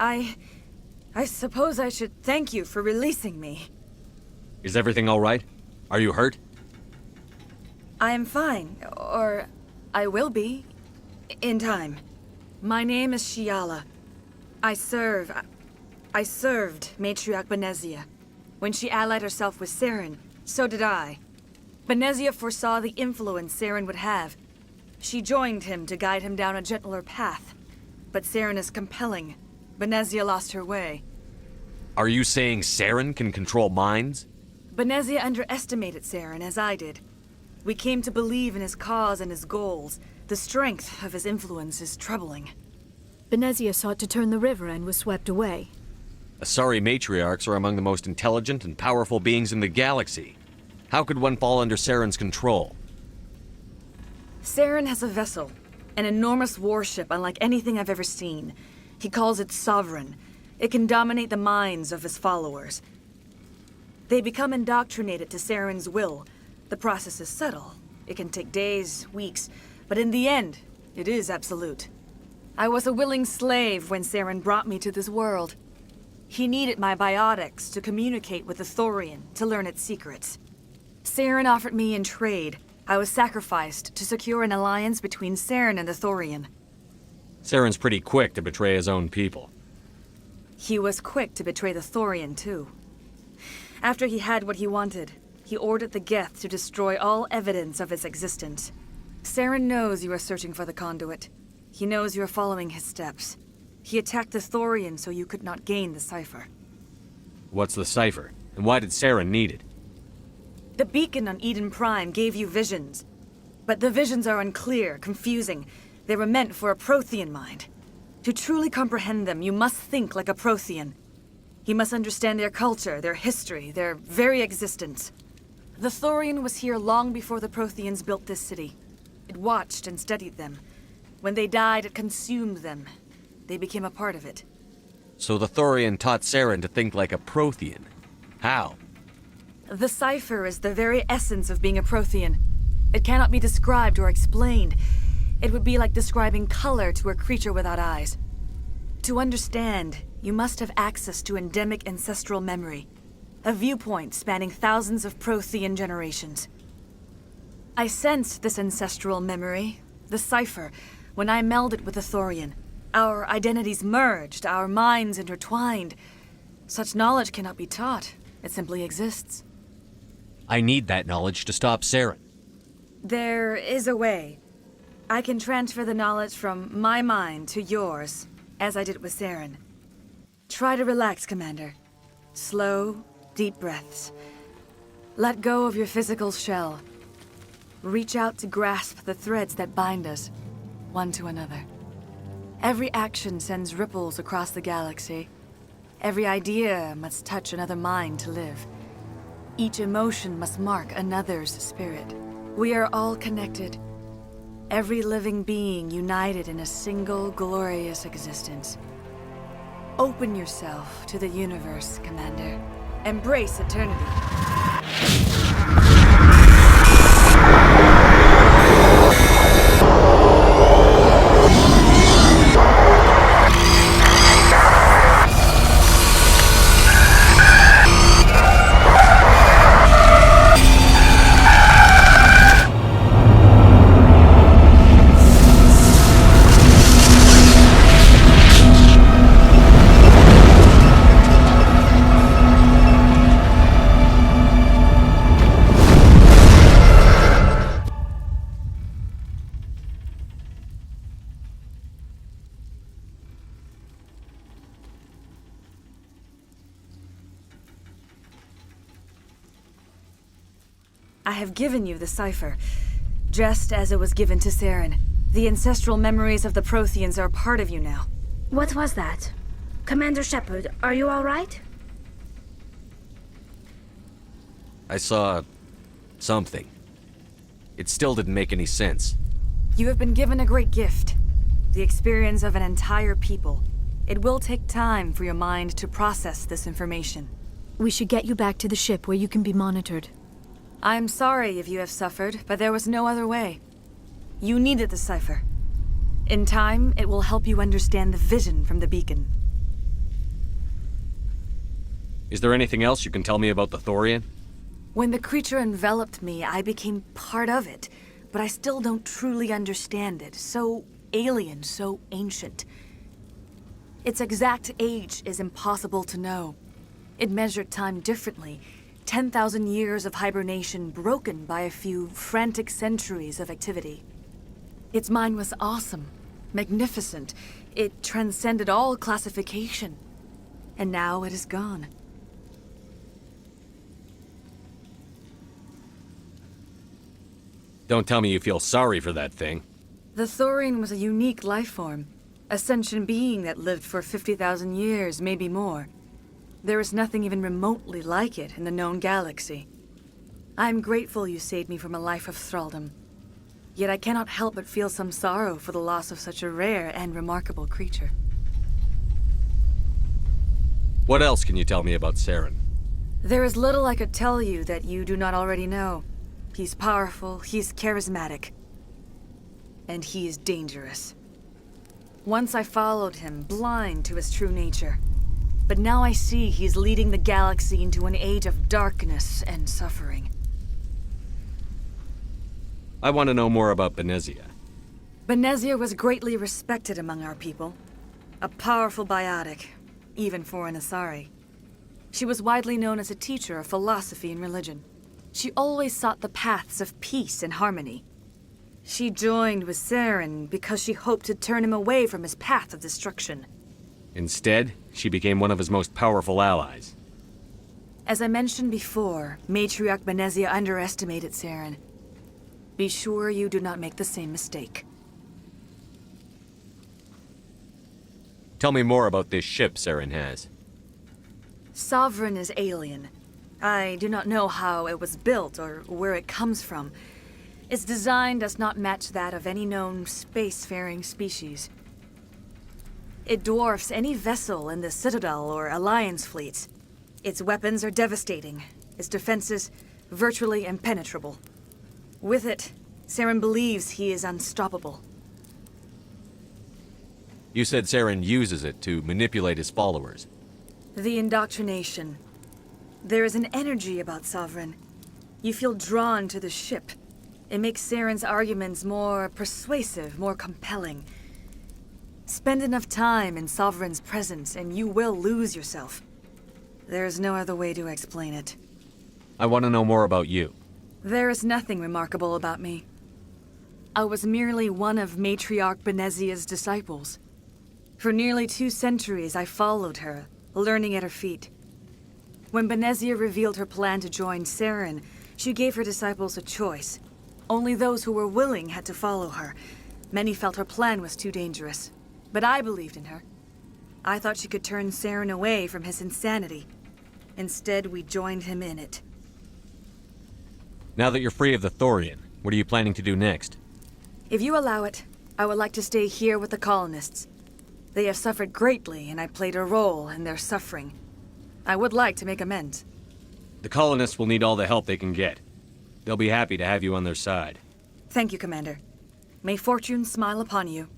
I suppose I should thank you for releasing me. Is everything all right? Are you hurt? I am fine, or I will be, in time. My name is Shiala. I served Matriarch Benezia. When she allied herself with Saren, so did I. Benezia foresaw the influence Saren would have. She joined him to guide him down a gentler path. But Saren is compelling. Benezia lost her way. Are you saying Saren can control minds? Benezia underestimated Saren, as I did. We came to believe in his cause and his goals. The strength of his influence is troubling. Benezia sought to turn the river and was swept away. Asari matriarchs are among the most intelligent and powerful beings in the galaxy. How could one fall under Saren's control? Saren has a vessel, an enormous warship unlike anything I've ever seen. He calls it Sovereign. It can dominate the minds of his followers. They become indoctrinated to Saren's will. The process is subtle. It can take days, weeks, but in the end, it is absolute. I was a willing slave when Saren brought me to this world. He needed my biotics to communicate with the Thorian, to learn its secrets. Saren offered me in trade. I was sacrificed to secure an alliance between Saren and the Thorian. Saren's pretty quick to betray his own people. He was quick to betray the Thorian, too. After he had what he wanted, he ordered the Geth to destroy all evidence of its existence. Saren knows you are searching for the conduit. He knows you are following his steps. He attacked the Thorian so you could not gain the Cipher. What's the Cipher? And why did Saren need it? The beacon on Eden Prime gave you visions. But the visions are unclear, confusing. They were meant for a Prothean mind. To truly comprehend them, you must think like a Prothean. You must understand their culture, their history, their very existence. The Thorian was here long before the Protheans built this city. It watched and studied them. When they died, it consumed them. They became a part of it. So the Thorian taught Saren to think like a Prothean. How? The Cipher is the very essence of being a Prothean. It cannot be described or explained. It would be like describing color to a creature without eyes. To understand, you must have access to endemic ancestral memory. A viewpoint spanning thousands of Prothean generations. I sensed this ancestral memory, the Cipher, when I melded with the Thorian. Our identities merged, our minds intertwined. Such knowledge cannot be taught. It simply exists. I need that knowledge to stop Saren. There is a way. I can transfer the knowledge from my mind to yours, as I did with Saren. Try to relax, Commander. Slow, deep breaths. Let go of your physical shell. Reach out to grasp the threads that bind us, one to another. Every action sends ripples across the galaxy. Every idea must touch another mind to live. Each emotion must mark another's spirit. We are all connected. Every living being united in a single glorious existence. Open yourself to the universe, Commander. Embrace eternity. I have given you the Cipher, just as it was given to Saren. The ancestral memories of the Protheans are part of you now. What was that? Commander Shepard, are you all right? I saw something. It still didn't make any sense. You have been given a great gift. The experience of an entire people. It will take time for your mind to process this information. We should get you back to the ship where you can be monitored. I'm sorry if you have suffered, but there was no other way. You needed the Cipher. In time, it will help you understand the vision from the beacon. Is there anything else you can tell me about the Thorian? When the creature enveloped me, I became part of it, but I still don't truly understand it. So alien, so ancient. Its exact age is impossible to know. It measured time differently. 10,000 years of hibernation broken by a few frantic centuries of activity. Its mind was awesome, magnificent. It transcended all classification. And now it is gone. Don't tell me you feel sorry for that thing. The Thorian was a unique life form. A sentient being that lived for 50,000 years, maybe more. There is nothing even remotely like it in the known galaxy. I'm grateful you saved me from a life of thraldom. Yet I cannot help but feel some sorrow for the loss of such a rare and remarkable creature. What else can you tell me about Saren? There is little I could tell you that you do not already know. He's powerful, he's charismatic, and he is dangerous. Once I followed him, blind to his true nature. But now I see he's leading the galaxy into an age of darkness and suffering. I want to know more about Benezia. Benezia was greatly respected among our people. A powerful biotic, even for an Asari. She was widely known as a teacher of philosophy and religion. She always sought the paths of peace and harmony. She joined with Saren because she hoped to turn him away from his path of destruction. Instead, she became one of his most powerful allies. As I mentioned before, Matriarch Benezia underestimated Saren. Be sure you do not make the same mistake. Tell me more about this ship Saren has. Sovereign is alien. I do not know how it was built or where it comes from. Its design does not match that of any known spacefaring species. It dwarfs any vessel in the Citadel or Alliance fleets. Its weapons are devastating, its defenses virtually impenetrable. With it, Saren believes he is unstoppable. You said Saren uses it to manipulate his followers. The indoctrination. There is an energy about Sovereign. You feel drawn to the ship. It makes Saren's arguments more persuasive, more compelling. Spend enough time in Sovereign's presence and you will lose yourself. There is no other way to explain it. I want to know more about you. There is nothing remarkable about me. I was merely one of Matriarch Benezia's disciples. For nearly 2 centuries I followed her, learning at her feet. When Benezia revealed her plan to join Saren, she gave her disciples a choice. Only those who were willing had to follow her. Many felt her plan was too dangerous. But I believed in her. I thought she could turn Saren away from his insanity. Instead, we joined him in it. Now that you're free of the Thorian, what are you planning to do next? If you allow it, I would like to stay here with the colonists. They have suffered greatly, and I played a role in their suffering. I would like to make amends. The colonists will need all the help they can get. They'll be happy to have you on their side. Thank you, Commander. May fortune smile upon you.